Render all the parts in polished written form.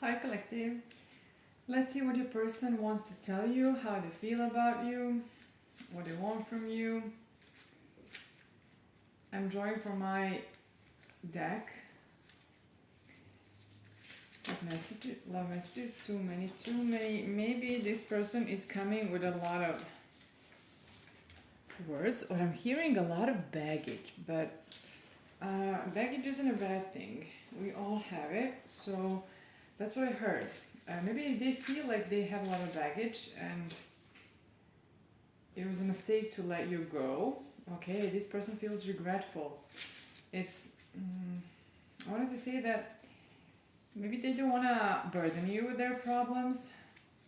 Hi, collective. Let's see what your person wants to tell you, how they feel about you, what they want from you. I'm drawing from my deck. Love messages, too many. Maybe this person is coming with a lot of words, or I'm hearing a lot of baggage, but baggage isn't a bad thing. We all have it, so that's what I heard. Maybe they feel like they have a lot of baggage and it was a mistake to let you go. Okay, this person feels regretful. It's, I wanted to say that maybe they don't want to burden you with their problems,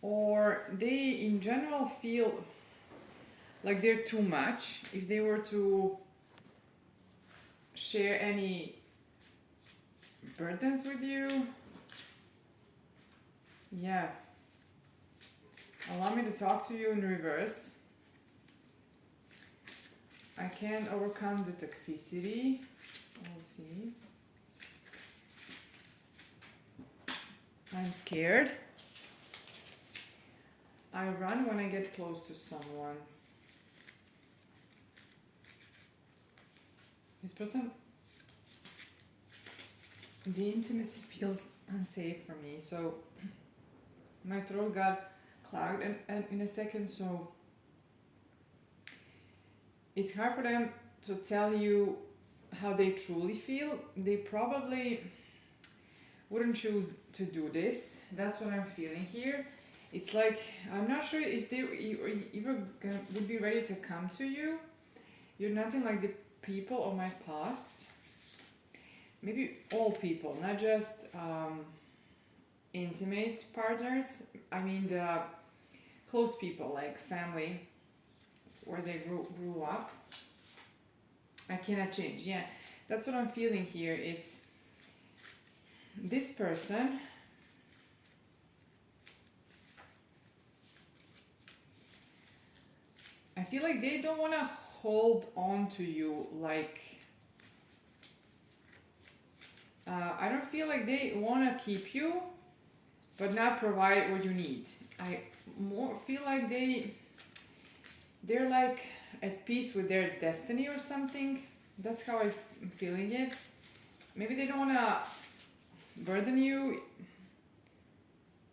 or they in general feel like they're too much. If they were to share any burdens with you, yeah, allow me to talk to you in reverse. I can't overcome the toxicity. We'll see. I'm scared. I run when I get close to someone. This person, the intimacy feels unsafe for me, so my throat got clogged and in a second, so it's hard for them to tell you how they truly feel. They probably wouldn't choose to do this. That's what I'm feeling here. It's like, I'm not sure if they even would be ready to come to you. You're nothing like the people of my past. Maybe all people, not just intimate partners. I mean the close people, like family, where they grew up. I cannot change. Yeah, that's what I'm feeling here. It's this person. I feel like they don't want to hold on to you. Like, I don't feel like they want to keep you, but not provide what you need. I more feel like they're like at peace with their destiny or something. That's how I'm feeling it. Maybe they don't want to burden you.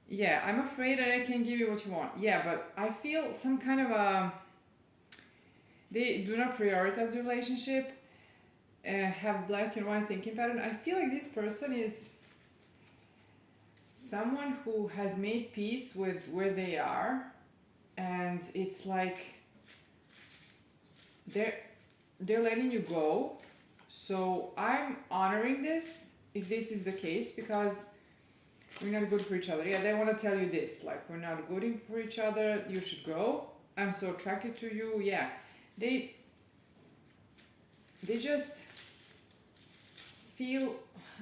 Yeah, I'm afraid that I can't give you what you want. Yeah, but I feel some kind of a... They do not prioritize the relationship, have black and white thinking pattern. I feel like this person is someone who has made peace with where they are, and it's like they're letting you go. So I'm honoring this if this is the case, because we're not good for each other. Yeah, they want to tell you this, like, we're not good for each other, you should go, I'm so attracted to you. Yeah, they just feel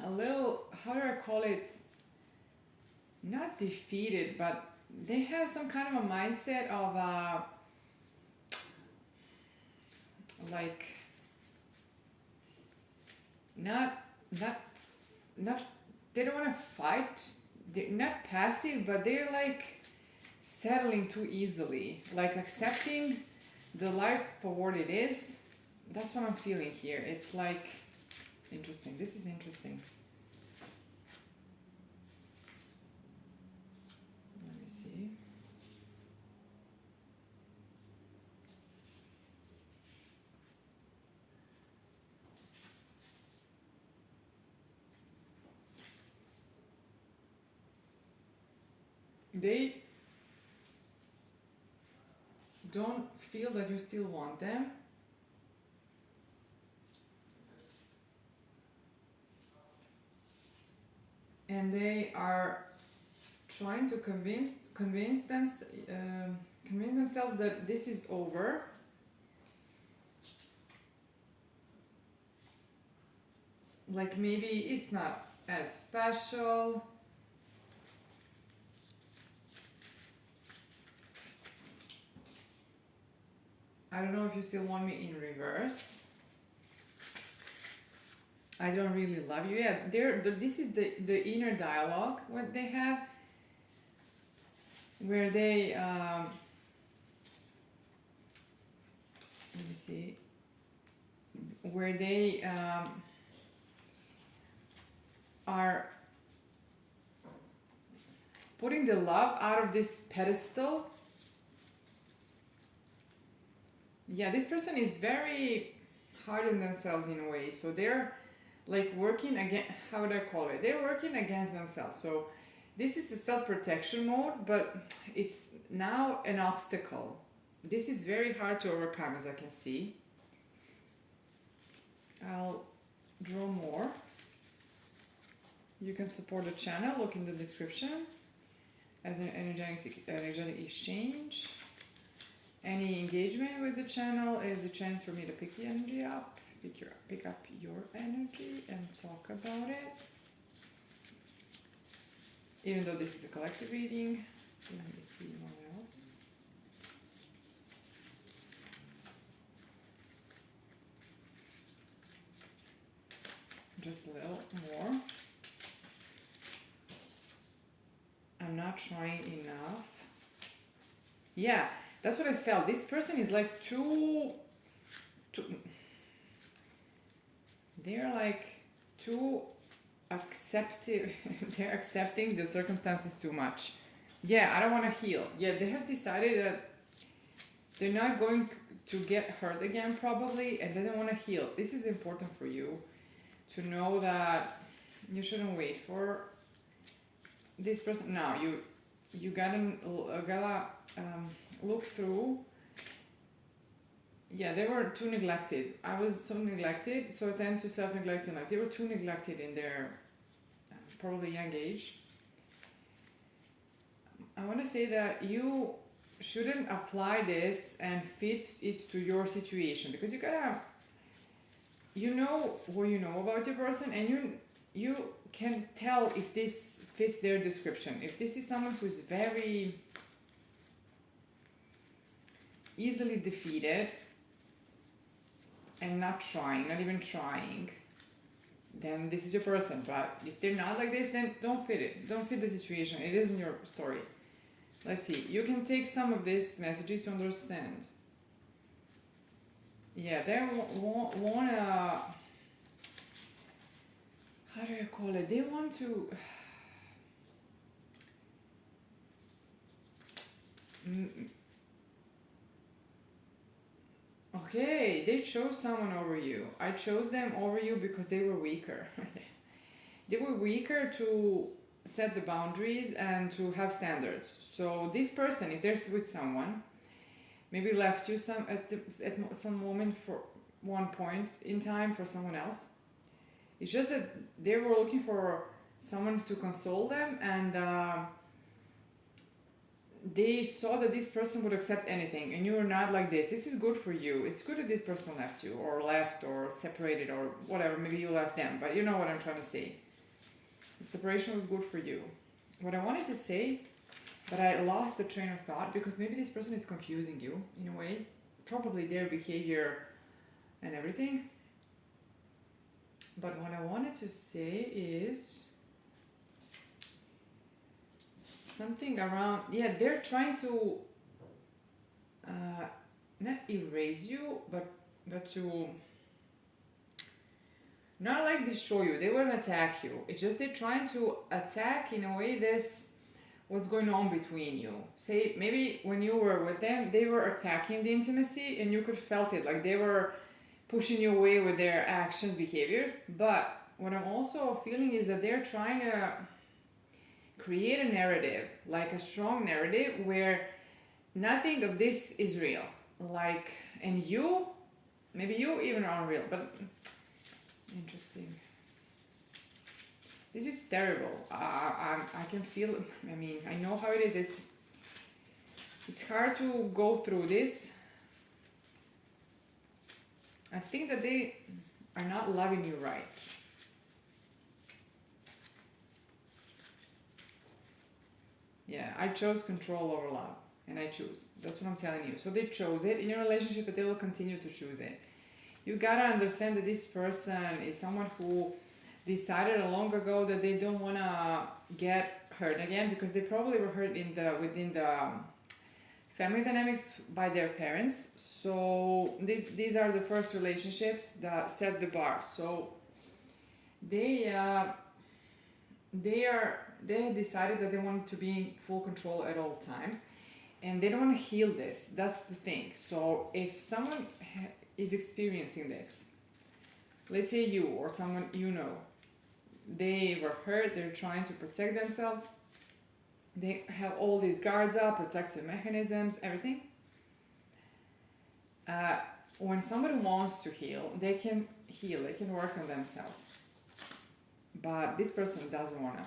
a little, how do I call it, not defeated, but they have some kind of a mindset of like not they don't want to fight. They're not passive, but they're like settling too easily, like accepting the life for what it is. That's what I'm feeling here. It's like interesting. This is interesting. Let me see. They don't feel that you still want them. And they are trying to convince themselves that this is over. Like maybe it's not as special. I don't know if you still want me in reverse. I don't really love you. Yeah, this is the inner dialogue what they have, where they let me see, where they are putting the love out of this pedestal. Yeah, this person is very hard on themselves in a way. So they're like working against, how would I call it? They're working against themselves. So this is the self-protection mode, but it's now an obstacle. This is very hard to overcome, as I can see. I'll draw more. You can support the channel, look in the description, as an energetic exchange. Any engagement with the channel is a chance for me to pick the energy up, pick up your energy and talk about it. Even though this is a collective reading, let me see what else. Just a little more. I'm not trying enough. Yeah, that's what I felt. This person is like too they're like too accepting. They're accepting the circumstances too much. Yeah, I don't want to heal. Yeah, they have decided that they're not going to get hurt again probably, and they don't want to heal. This is important for you to know that you shouldn't wait for this person. Now you gotta look through. Yeah, they were too neglected. I was so neglected, so I tend to self-neglect in life. They were too neglected in their probably young age. I want to say that you shouldn't apply this and fit it to your situation, because you gotta, you know what you know about your person, and you can tell if this fits their description. If this is someone who's very easily defeated and not even trying, then this is your person. But if they're not like this, then don't fit it. Don't fit the situation. It isn't your story. Let's see. You can take some of these messages to understand. Yeah, they want to, how do I call it? They want to, okay, they chose someone over you. I chose them over you because they were weaker. They were weaker to set the boundaries and to have standards. So this person, if they're with someone, maybe left you at some moment for one point in time for someone else. It's just that they were looking for someone to console them, and they saw that this person would accept anything, and you were not like this. This is good for you. It's good that this person left you, or separated, or whatever. Maybe you left them, but you know what I'm trying to say. The separation was good for you. What I wanted to say, but I lost the train of thought, because maybe this person is confusing you in a way. Probably their behavior and everything. But what I wanted to say is something around, yeah, they're trying to not erase you, but to not like destroy you. They wouldn't attack you. It's just they're trying to attack in a way this what's going on between you. Say maybe when you were with them, they were attacking the intimacy, and you could felt it, like they were pushing you away with their actions, behaviors. But what I'm also feeling is that they're trying to create a narrative, like a strong narrative where nothing of this is real. Like, and you, maybe you even are real, but interesting. This is terrible. I can feel, I mean, I know how it is. It's hard to go through this. I think that they are not loving you right. Yeah, I chose control over love, and I choose. That's what I'm telling you. So they chose it in your relationship, but they will continue to choose it. you gotta understand that this person is someone who decided a long ago that they don't wanna get hurt again, because they probably were hurt within the family dynamics by their parents. So these are the first relationships that set the bar. So they they decided that they want to be in full control at all times, and they don't want to heal this. That's the thing. So if someone is experiencing this, let's say you or someone you know, they were hurt, they're trying to protect themselves, they have all these guards up, protective mechanisms, everything. When somebody wants to heal, they can heal, they can work on themselves. But this person doesn't want to.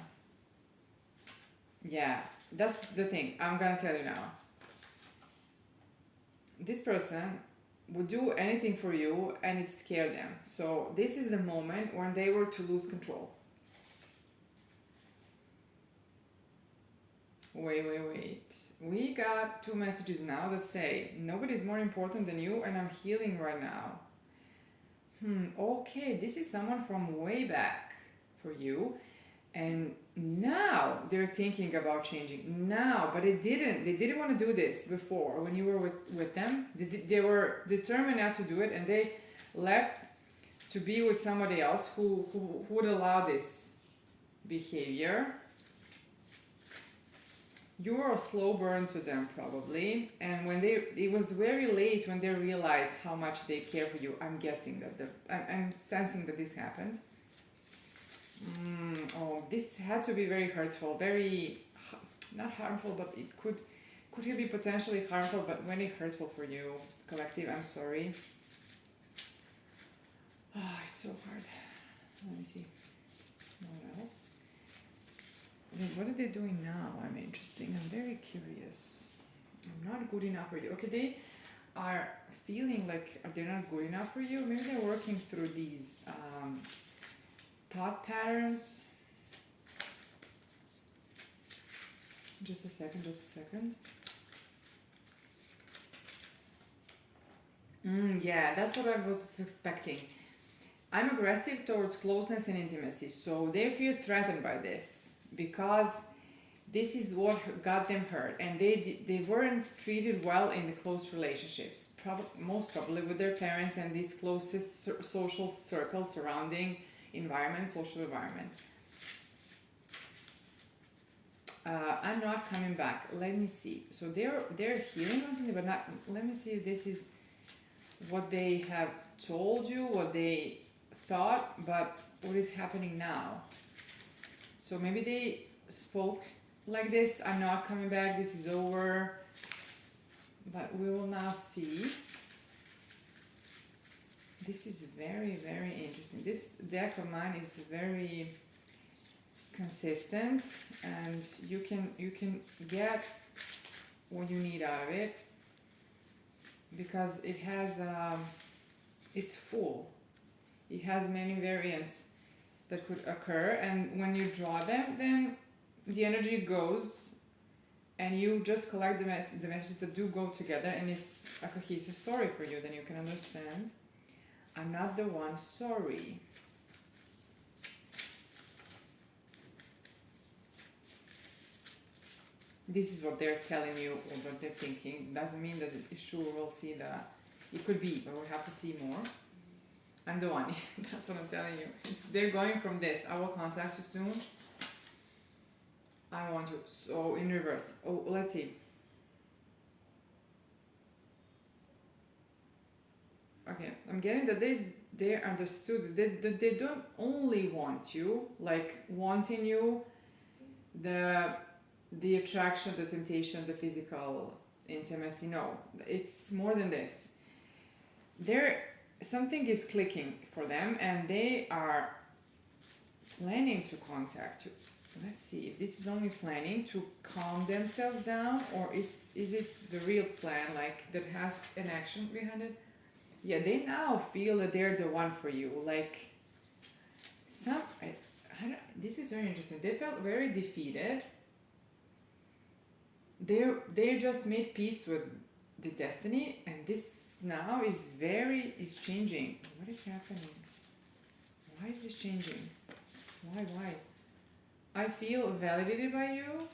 Yeah, that's the thing. I'm going to tell you now. This person would do anything for you and it scared them. So this is the moment when they were to lose control. Wait. We got 2 messages now that say, nobody's more important than you and I'm healing right now. Okay, this is someone from way back for you. And now they're thinking about changing. Now, but they didn't want to do this before when you were with them. They were determined not to do it, and they left to be with somebody else who would allow this behavior. You were a slow burn to them probably, and when it was very late when they realized how much they care for you. I'm guessing that I'm sensing that this happened. This had to be very hurtful, very not harmful, but it could be potentially harmful, but very hurtful for you, collective. I'm sorry. It's so hard. Let me see. What else? What are they doing now? I'm interesting. I'm very curious. I'm not good enough for you. Okay, they are feeling like they're not good enough for you. Maybe they're working through these thought patterns. Just a second. Yeah, that's what I was expecting. I'm aggressive towards closeness and intimacy, so they feel threatened by this because this is what got them hurt, and they weren't treated well in the close relationships, most probably with their parents and these closest social circles surrounding social environment. I'm not coming back. Let me see. So they're healing on something, but not. Let me see if this is what they have told you, what they thought, but what is happening now. So maybe they spoke like this. I'm not coming back. This is over. But we will now see. This is very, very interesting. This deck of mine is very consistent, and you can get what you need out of it because it has it's full. It has many variants that could occur, and when you draw them, then the energy goes, and you just collect the messages that do go together, and it's a cohesive story for you. Then you can understand. I'm not the one, sorry. This is what they're telling you or what they're thinking. Doesn't mean that we'll see that. It could be, but we'll have to see more. I'm the one. That's what I'm telling you. They're going from this. I will contact you soon. I want to. So in reverse. Oh, let's see. Okay, I'm getting that they understood that they don't only want you, like wanting you, the attraction, the temptation, the physical intimacy. No, it's more than this. Something is clicking for them, and they are planning to contact you. Let's see if this is only planning to calm themselves down, or is it the real plan, like that has an action behind it? Yeah, they now feel that they're the one for you. Like this is very interesting. They felt very defeated. They just made peace with the destiny, and this now is changing. What is happening? Why is this changing? Why? I feel validated by you.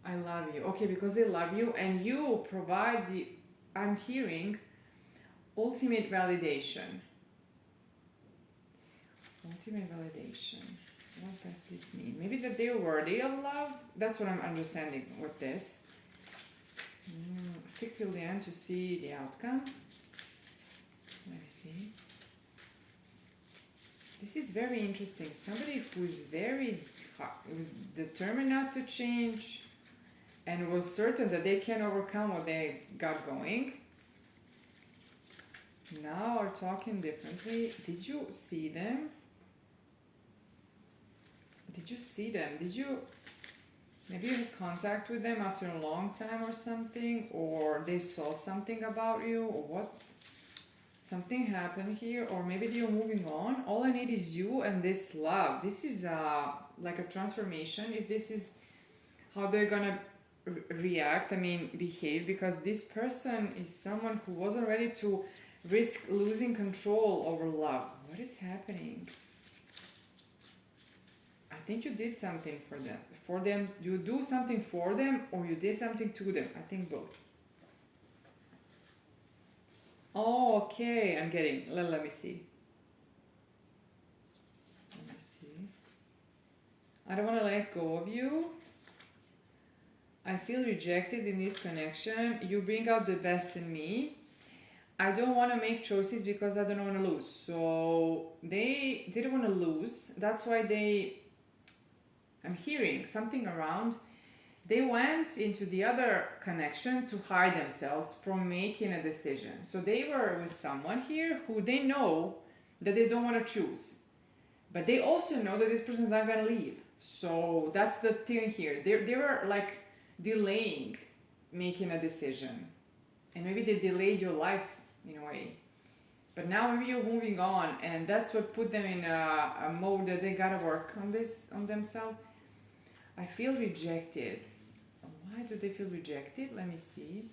I love you. Okay, because they love you and you provide the, I'm hearing, ultimate validation. Ultimate validation. What does this mean? Maybe that they're worthy of love. That's what I'm understanding with this. Stick till the end to see the outcome. Let me see. This is very interesting. Somebody who's who's determined not to change and was certain that they can overcome what they got going. Now are talking differently. Did you see them? Did you see them? Did you, maybe you had contact with them after a long time or something, or they saw something about you, or what? Something happened here, or maybe you're moving on. All I need is you and this love. This is like a transformation. If this is how they're gonna react, I mean, behave, because this person is someone who wasn't ready to risk losing control over love. What is happening? I think you did something for them. For them, you do something for them, or you did something to them. I think both. Oh, okay, I'm getting. Let me see. Let me see. I don't want to let go of you. I feel rejected in this connection. You bring out the best in me. I don't want to make choices because I don't want to lose. So they didn't want to lose. That's why I'm hearing something around. They went into the other connection to hide themselves from making a decision. So they were with someone here who they know that they don't want to choose. But they also know that this person's not going to leave. So that's the thing here. They were like delaying making a decision. And maybe they delayed your life in a way. But now maybe you're moving on, and that's what put them in a mode that they gotta work on themselves. I feel rejected. Why do they feel rejected? Let me see.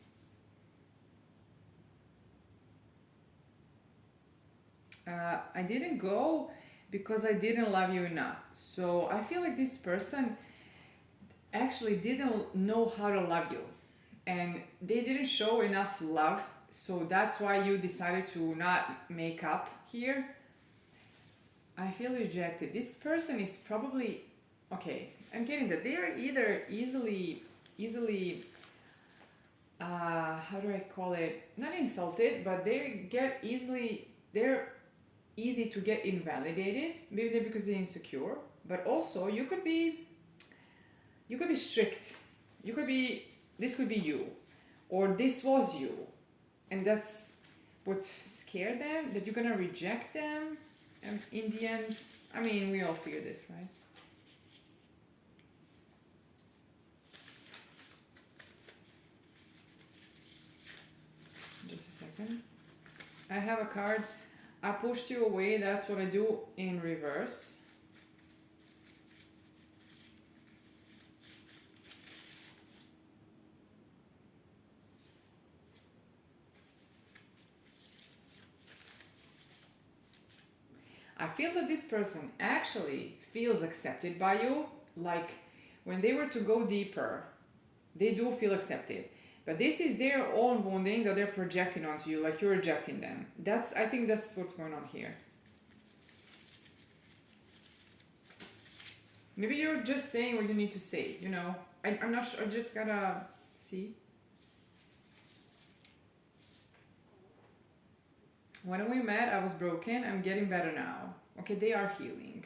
I didn't go because I didn't love you enough. So I feel like this person actually didn't know how to love you, and they didn't show enough love. So that's why you decided to not make up here. I feel rejected. This person is probably, okay, I'm getting that they are either easily, how do I call it? Not insulted, but they're easy to get invalidated. Maybe because they're insecure, but also you could be strict. This could be you, or this was you. And that's what scared them, that you're gonna reject them. And in the end, I mean, we all fear this, right? Just a second. I have a card. I pushed you away. That's what I do in reverse. I feel that this person actually feels accepted by you. Like when they were to go deeper, they do feel accepted. But this is their own wounding that they're projecting onto you, like you're rejecting them. I think that's what's going on here. Maybe you're just saying what you need to say, you know. I'm not sure, I just gotta see. When we met, I was broken. I'm getting better now. Okay, they are healing.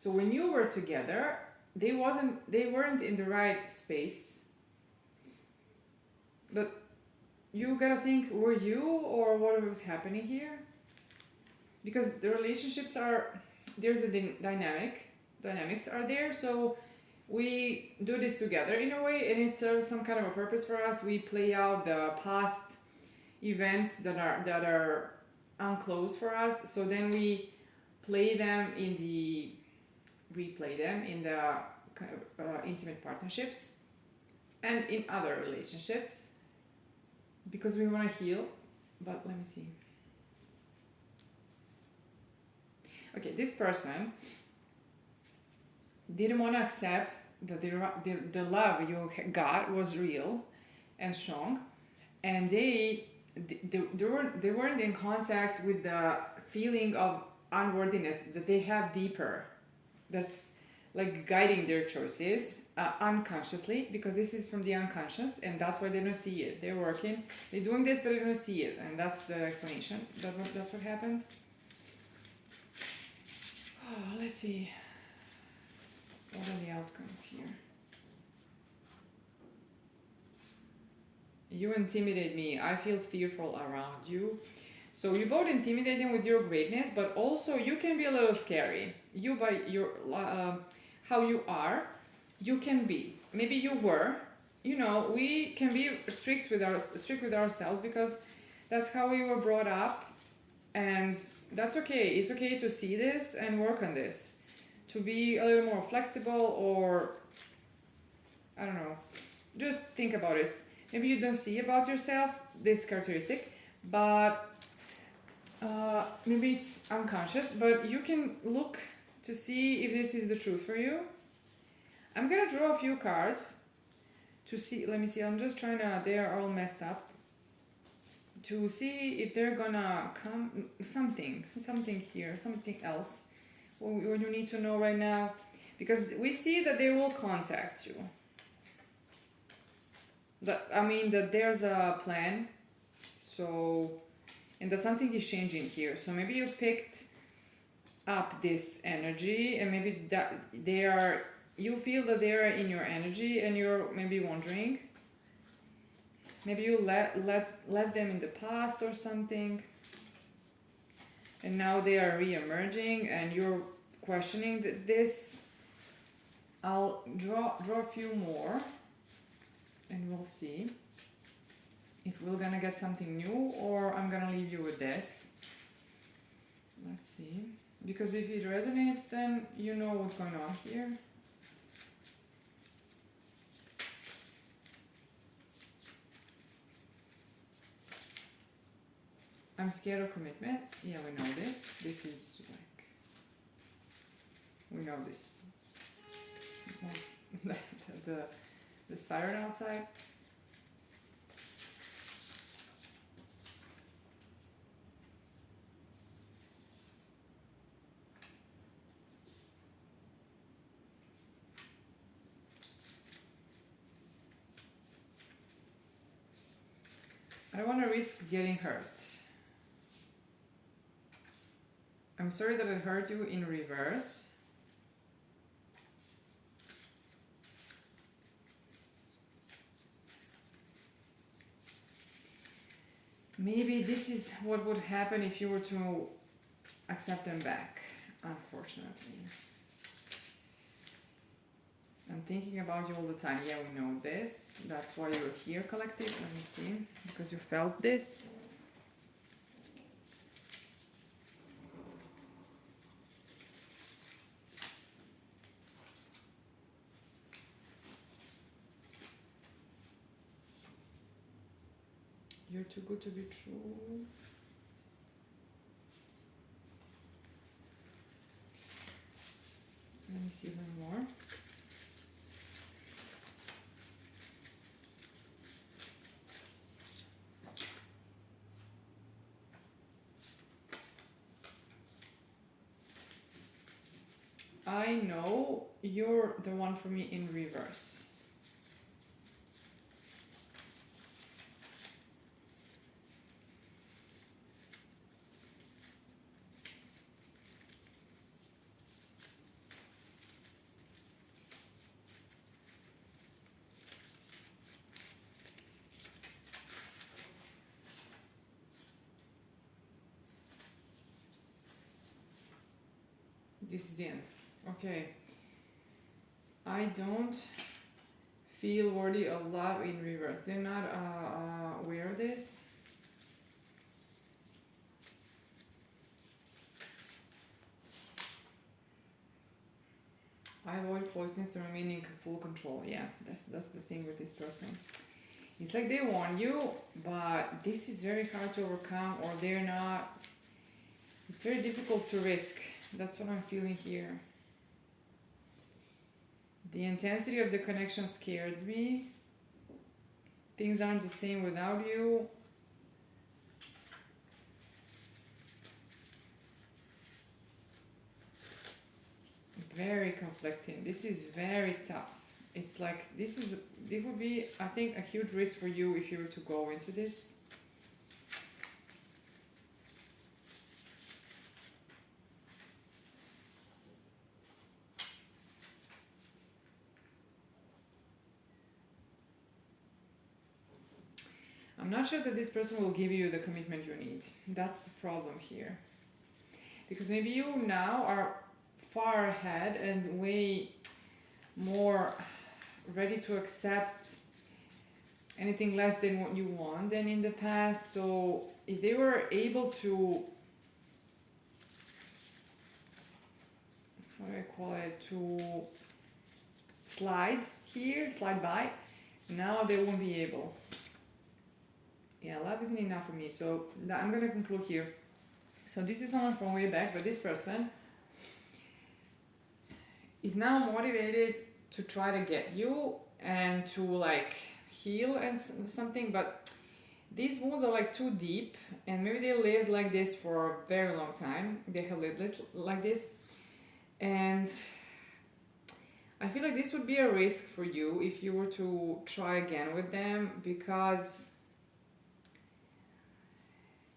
So when you were together, they weren't in the right space. But you gotta think, were you or what was happening here? Because the relationships there's a dynamics are there. So we do this together in a way, and it serves some kind of a purpose for us. We play out the past events that are unclosed for us, so then we replay them in the intimate partnerships and in other relationships, because we want to heal. but let me see. Okay, this person didn't want to accept that the love you got was real and strong, and they weren't in contact with the feeling of unworthiness that they have deeper, that's like guiding their choices unconsciously, because this is from the unconscious, and that's why they don't see it. They're working, they're doing this, but they don't see it, and that's the explanation. That's what happened. Oh, let's see. What are the outcomes here? You intimidate me. I feel fearful around you. So you both intimidate them with your greatness, but also you can be a little scary. You, by your how you are, you can be. Maybe you were. You know, we can be strict with ourselves because that's how we were brought up, and that's okay. It's okay to see this and work on this, to be a little more flexible, or I don't know. Just think about it. Maybe you don't see about yourself this characteristic, but maybe it's unconscious, but you can look to see if this is the truth for you. I'm gonna draw a few cards to see. Let me see. I'm just trying to. They are all messed up. To see if they're gonna come something here, something else. What you need to know right now, because we see that they will contact you. That there's a plan. So, and that something is changing here. So maybe you picked up this energy, and maybe that you feel that they are in your energy, and you're maybe wondering. Maybe you left them in the past or something, and now they are re-emerging, and you're questioning this. I'll draw a few more, and we'll see if we're gonna get something new, or I'm gonna leave you with this. Let's see, because if it resonates, then you know what's going on here. I'm scared of commitment. Yeah, we know this. This is like, we know this. The siren outside. I don't want to risk getting hurt. I'm sorry that I hurt you in reverse. Maybe this is what would happen if you were to accept them back, unfortunately. I'm thinking about you all the time. Yeah, we know this. That's why you're here, collective. Let me see. Because you felt this. You're too good to be true. Let me see one more. I know you're the one for me in reverse. This is the end. Okay. I don't feel worthy of love in reverse. They're not aware of this. I avoid closeness to remaining full control. Yeah, that's the thing with this person. It's like they want you, but this is very hard to overcome, or they're not. It's very difficult to risk. That's what I'm feeling here. The intensity of the connection scares me. Things aren't the same without you. Very conflicting. This is very tough. It's like it would be, I think, a huge risk for you if you were to go into this. I'm not sure that this person will give you the commitment you need. That's the problem here. Because maybe you now are far ahead and way more ready to accept anything less than what you want than in the past. So if they were able to, how do I call it, to slide by, now they won't be able. Yeah, love isn't enough for me, so I'm gonna conclude here. So this is someone from way back, but this person is now motivated to try to get you and to like heal and something, but these wounds are like too deep, and maybe they lived like this for a very long time. They have lived like this, and I feel like this would be a risk for you if you were to try again with them, because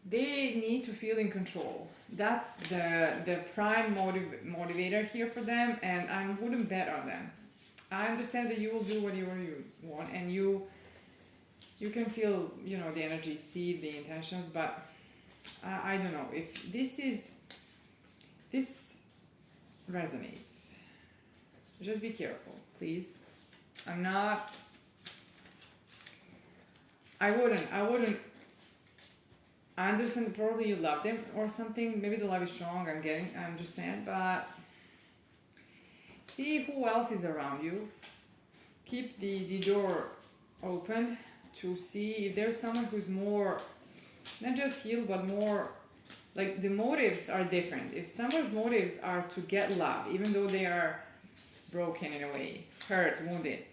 they need to feel in control. That's the prime motivator here for them, and I wouldn't bet on them. I understand that you will do whatever you want, and you can feel, the energy, see the intentions, but I don't know if this resonates. Just be careful, please. I wouldn't. I understand probably you love them or something. Maybe the love is strong. I understand, but see who else is around you. Keep the door open to see if there's someone who's more, not just healed, but more, like the motives are different. If someone's motives are to get love, even though they are broken in a way, hurt, wounded,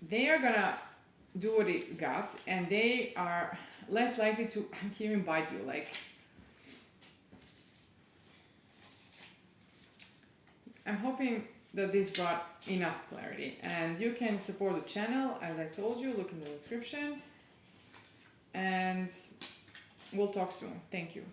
they are gonna do what it got, and they are less likely to, I'm hearing, bite you. Like, I'm hoping that this brought enough clarity, and you can support the channel, as I told you, look in the description, and we'll talk soon. Thank you.